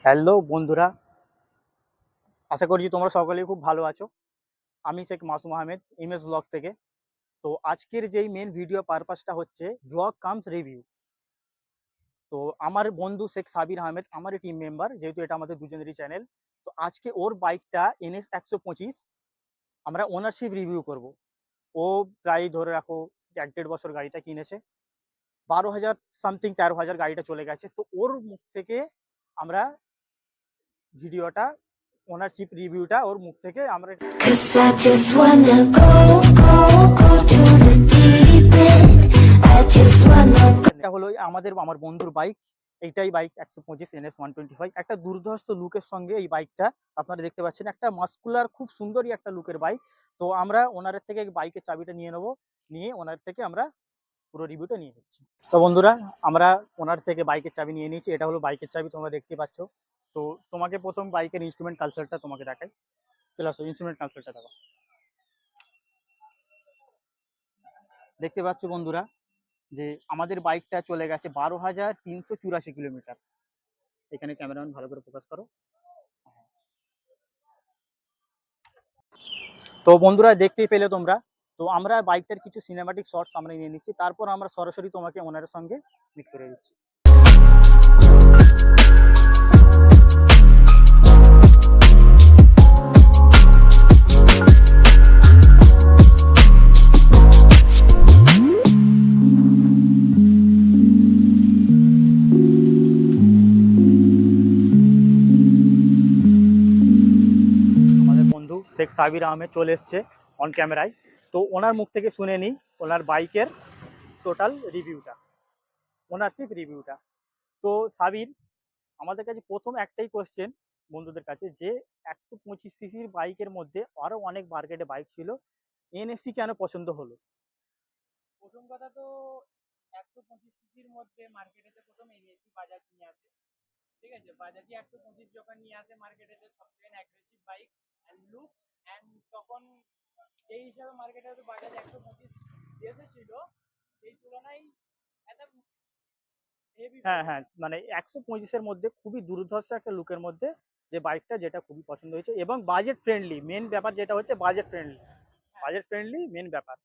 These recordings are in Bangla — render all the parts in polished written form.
হ্যালো বন্ধুরা, আশা করছি তোমরা সকলেই খুব ভালো আছো। আমি শেখ মাসুম আহমেদ এমএস ব্লগ থেকে। তো আজকের যেই মেন ভিডিও পারপাসটা হচ্ছে ব্লগ কামস রিভিউ। তো আমার বন্ধু শেখ সাবির আহমেদ আমারই টিম মেম্বার, যেহেতু এটা আমাদের দুজনেরই চ্যানেল। তো আজকে ওর বাইকটা NS 125 আমরা ওনারশিপ রিভিউ করব। ও প্রায় ধরে রাখো 1-1.5 বছর গাড়িটা কিনেছে। 12,000 সামথিং 13,000 গাড়িটা চলে গেছে। তো ওর মুখ থেকে আমরা ভিডিওটা ওনারশিপ রিভিউটা ওর মুখ থেকে আমরা 'Cause I just wanna go to the deep end. I just wanna go. এটা হলো আমার বন্ধুর বাইক। এইটাই বাইক 125 NS 125, একটা দুর্ধর্ষ লুকের সঙ্গে এই বাইকটা আপনারা দেখতে পাচ্ছেন, একটা মাস্কুলার খুব সুন্দরই একটা লুকের বাইক। তো আমরা ওনারের থেকে বাইকের চাবিটা নিয়ে নেবো, নিয়ে ওনার থেকে আমরা পুরো রিভিউটা নিয়ে নিচ্ছি। তো বন্ধুরা, আমরা ওনার থেকে বাইকের চাবি নিয়ে নিয়েছি। এটা হলো বাইকের চাবি, তোমরা দেখতে পাচ্ছ। তো তোমাকে প্রথম বাইকের ইনস্ট্রুমেন্ট কালচারটা তোমাকে দেখাই। চলে আসো, ইনস্ট্রুমেন্ট কালচারটা দেখো। দেখতে পাচ্ছ বন্ধুরা যে আমাদের বাইকটা চলে গেছে 12,384 কিলোমিটার। এখানে ক্যামেরাম্যান ভালো করে ফোকাস করো। তো বন্ধুরা, দেখতেই পেলে তোমরা। তো আমরা বাইকটার কিছু সিনেমাটিক শর্টস আমরা নিয়ে নিচ্ছি, তারপর আমরা সরাসরি তোমাকে ওনারের সঙ্গে মিট করে দিচ্ছি। আমাদের বন্ধু শেখ সাবির আহমেদ চলে এসছে অন ক্যামেরায়। তো ওনার মুখ থেকে শুনে নিই ওনার বাইকের টোটাল রিভিউটা, ওনারশিপ রিভিউটা। তো সাবির, আমাদের কাছে প্রথম একটাই কোয়েশ্চেন বন্ধুদের কাছে, যে 125 সিসির বাইকের মধ্যে আরো অনেক মার্কেটে বাইক ছিল, NSC কেন পছন্দ হলো? প্রথম কথা তো 125 সিসির মধ্যে মার্কেটেতে প্রথম এনএসি বাজাজ নিয়ে আসে। ঠিক আছে, বাজাজই 125 যখন নিয়ে আসে মার্কেটেতে সবথেকে aggressive bike and look and তখন যেই হিসাবে মার্কেটে তো বাজাজ 125 এসেছিল সেই তুলনায় একটা হেভি হ্যাঁ বাইক। হ্যাঁ, মানে 125-এর মধ্যে খুবই দুর্ধর্ষ একটা লুকের মধ্যে যে বাইকটা, যেটা খুবই পছন্দ হয়েছে, এবং বাজেট ফ্রেন্ডলি। মেন ব্যাপার যেটা হচ্ছে বাজেট ফ্রেন্ডলি, হ্যাঁ, বাজেট ফ্রেন্ডলি মেন ব্যাপার।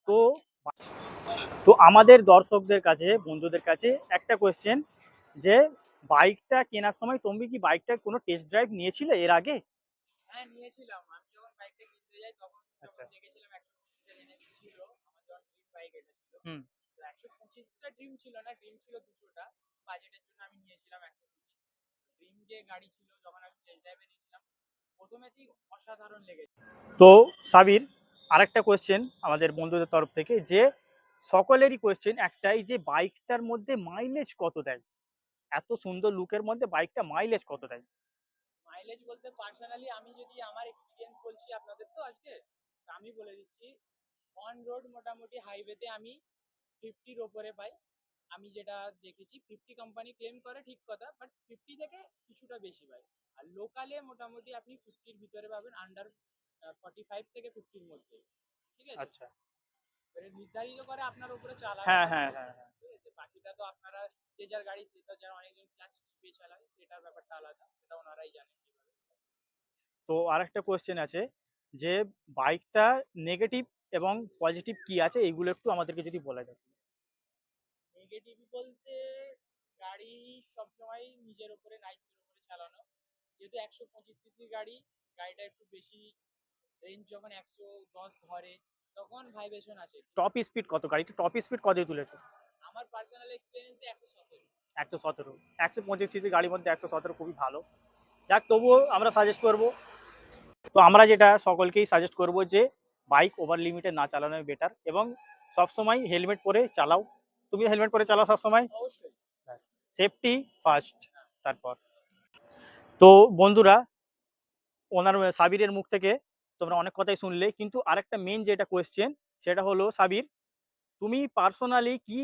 তো বাজেট। তো আমাদের দর্শকদের কাছে, বন্ধুদের কাছে একটা কোয়েশ্চেন, যে বাইকটা কেনার সময় তুমি কি বাইকটা কোনো টেস্ট ড্রাইভ নিয়েছিলে এর আগে? হ্যাঁ, নিয়েছিলাম। আমি যখন বাইকটা কিনতে যাই তখন আচ্ছা। যখন দেখেছিলাম 125 এনএসি ছিল, আমার যখন ড্রিম বাইক এটা ছিল। হুম। তো 125টা ড্রিম ছিল না, ড্রিম ছিল 200টা। বাজেটের জন্য আমি নিয়েছিলাম 125। ড্রিম যে গাড়ি ছিল যখন আমি টেস্ট ড্রাইভে নিয়েছিলাম প্রথমেতেই অসাধারণ লেগেছে। তো সাবির, আরেকটা কোয়েশ্চেন আমাদের বন্ধুদের তরফ থেকে, যে সকলেরই কোয়েশ্চেন একটাই, যে বাইকটার মধ্যে মাইলেজ কত দেয়? এত সুন্দর লুকের মধ্যে বাইকটা মাইলেজ কত দেয়? মাইলেজ বলতে পার্সোনালি আমি যদি আমার এক্সপিরিয়েন্স বলছি আপনাদের তো আজকে, তো আমি বলে দিচ্ছি অন রোড মোটামুটি হাইওয়েতে আমি 50-র ওপরে পাই। আমি যেটা দেখেছি 50 কোম্পানি ক্লেম করে ঠিক কথা, বাট 50 থেকে কিছুটা বেশি পাই। আর লোকালে মোটামুটি আপনি 50-র ভিতরে পাবেন, আন্ডার 45 থেকে 50-র মধ্যে। ঠিক আছে, আচ্ছা। এবারে নির্ধারিত করে আপনার উপরে চালানোর হ্যাঁ হ্যাঁ উপরে। হ্যাঁ হ্যাঁ। ঠিক আছে, বাকিটা তো আপনারা যে যার গাড়ি সেটা, যারা অনেকজন ক্লাচ টিপে চালায় সেটার ব্যাপারটা আলাদা, সেটা ওনারাই জানেন কিভাবে। তো আরেকটা কোয়েশ্চেন আছে, যে বাইকটা নেগেটিভ এবং পজিটিভ কি আছে, এইগুলো একটু আমাদেরকে যদি বলা যায়। নেগেটিভ বলতে গাড়ি সবসময় নিজের উপরে নাইসের উপরে চালানো, যেহেতু 125 সিসির গাড়ি, গাড়িটা একটু বেশি রেঞ্জ যখন 110 ধরে তখন ভাইব্রেশন আছে। টপ স্পিড কত, গাড়িটা টপ স্পিড কত তুলেছো? আমার পার্সোনাল এক্সপিরিয়েন্সে 117। 117। 125 সিসি গাড়ির মধ্যে 117 খুবই ভালো। যাক, তবুও আমরা সাজেস্ট করব। তো আমরা যেটা সকলকেই সাজেস্ট করব, যে বাইক ওভার লিমিটে না চালানোই বেটার, এবং সবসময় হেলমেট পরে চালাও। তুমি হেলমেট পরে চালাও সবসময়। অবশ্যই। Safety first. তারপর তো বন্ধুরা, ওনার সাবিরের মুখ থেকে তোমরা অনেক কথাই শুনলে, কিন্তু আরেকটা মেন যেটা কোয়েশ্চেন, সেটা হলো সাবির, তুমি পার্সোনালি কি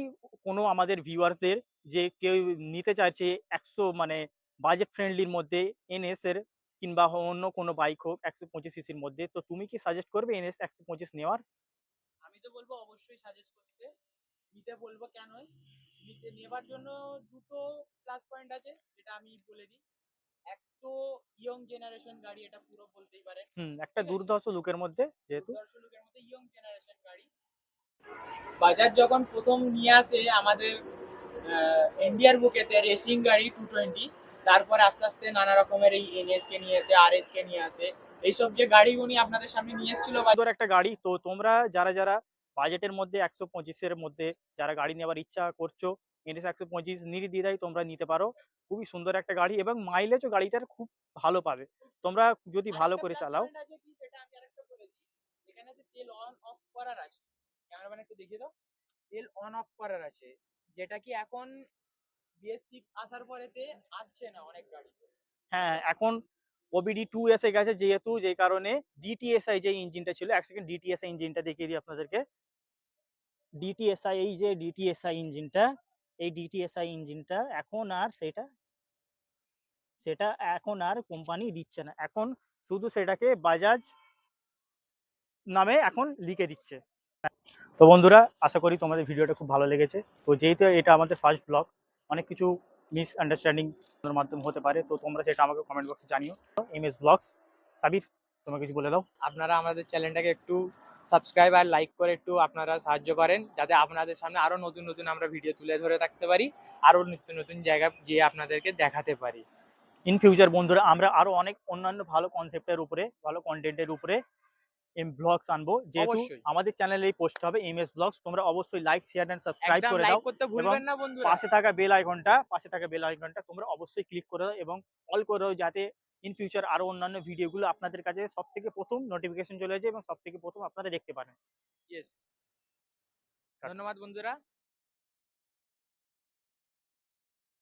কোনো আমাদের ভিউয়ারদের, যে কেউ নিতে চাইছে 100 বাজেট ফ্রেন্ডলির মধ্যে NS এর, কিংবা অন্য কোনো বাইক হোক 125 সিসির মধ্যে, তো তুমি কি সাজেস্ট করবে NS 125 নেওয়ার? আমি তো বলবো অবশ্যই সাজেস্ট করতে, নিতে বলবো কেনই, নিতে নেবার জন্য দুটো প্লাস পয়েন্ট আছে যেটা আমি বলে দিই। এক তো ইয়ং জেনারেশন গাড়ি এটা পুরো বলতেই পারেন। একটা ঠিক আছে। দুর্ধর্ষ লুকের মধ্যে যেহেতু। দুর্ধর্ষ লুকের মধ্যে ইয়ং জেনারেশন গাড়ি। বাজাজ যখন প্রথম নিয়ে আসে আমাদের ইন্ডিয়ার বুকেতে রেসিং গাড়ি 220, তারপরে আস্তে আস্তে নানা রকমের এই এনএস কে নিয়ে আসে, আরএস কে নিয়ে আসে, এইসব যে গাড়িগুলি আপনাদের সামনে নিয়ে এসেছিল সুন্দর একটা গাড়ি। তো তোমরা যারা যারা বাজেটের মধ্যে 125-এর মধ্যে যারা গাড়ি নেওয়ার ইচ্ছা করছো, এনএস 125 নির্দ্বিধায় তোমরা নিতে পারো। খুবই সুন্দর একটা গাড়ি এবং মাইলেজও গাড়িটার খুব ভালো পাবে তোমরা যদি ভালো করে চালাও। আছে কি সেটা আমি আরেকটা বলে দিই। এখানে যে তেল অন অফ করার আছে, ক্যামেরাম্যান একটু দেখিয়ে দাও, তেল অন অফ করার আছে, যেটা কি এখন BS6 আসার পরেতে আসছে না অনেক গাড়ি। হ্যাঁ, এখন OBD2 এসে গেছে যেহেতু, যেই কারণে DTSI যে ইঞ্জিনটা ছিল, এক সেকেন্ড DTSI ইঞ্জিনটা দেখিয়ে দিই আপনাদেরকে। DTSI, এই যে DTSI ইঞ্জিনটা, এই DTSI ইঞ্জিনটা এখন আর সেটা এখন আর কোম্পানি দিচ্ছে না, এখন শুধু সেটাকে বাজাজ নামে এখন লিখে দিচ্ছে। তো বন্ধুরা, আশা করি তোমাদের ভিডিওটা খুব ভালো লেগেছে। তো যেহেতু এটা আমাদের ফার্স্ট ব্লগ, অনেক কিছু মিসআন্ডারস্ট্যান্ডিং মাধ্যমে হতে পারে, তো তোমরা সেটা আমাকে কমেন্ট বক্সে জানিও। MS ব্লগস, সাবির তোমরা কিছু বলে দাও। আপনারা আমাদের চ্যানেলটাকে একটু সাবস্ক্রাইব আর লাইক করে একটু আপনারা সাহায্য করেন, যাতে আপনাদের সামনে আরো নতুন নতুন আমরা ভিডিও তুলে ধরে থাকতে পারি, আরো নিত্য নতুন জায়গায় যেয়ে আপনাদেরকে দেখাতে পারি। ইন ফিউচার বন্ধুরা আমরা আরো অনেক অন্যান্য ভালো কনসেপ্টের উপরে, ভালো কন্টেন্টের উপরে ব্লগস আনবো। যেহেতু অবশ্যই আমাদের চ্যানেলে পোস্ট হবে MS ব্লগস, তোমরা অবশ্যই লাইক, শেয়ার এন্ড সাবস্ক্রাইব একদম করে লাইক দাও করতে এবং ভুলবেন না বন্ধুরা। পাশে থাকা বেল আইকনটা তোমরা অবশ্যই ক্লিক করে দাও এবং অল করে দাও, যাতে ইন ফিউচার আরো অন্যান্য ভিডিওগুলো আপনাদের কাছে সবথেকে প্রথম নোটিফিকেশন চলে যায় এবং সবথেকে প্রথম আপনারা দেখতে পারেন। ইয়েস, ধন্যবাদ বন্ধুরা।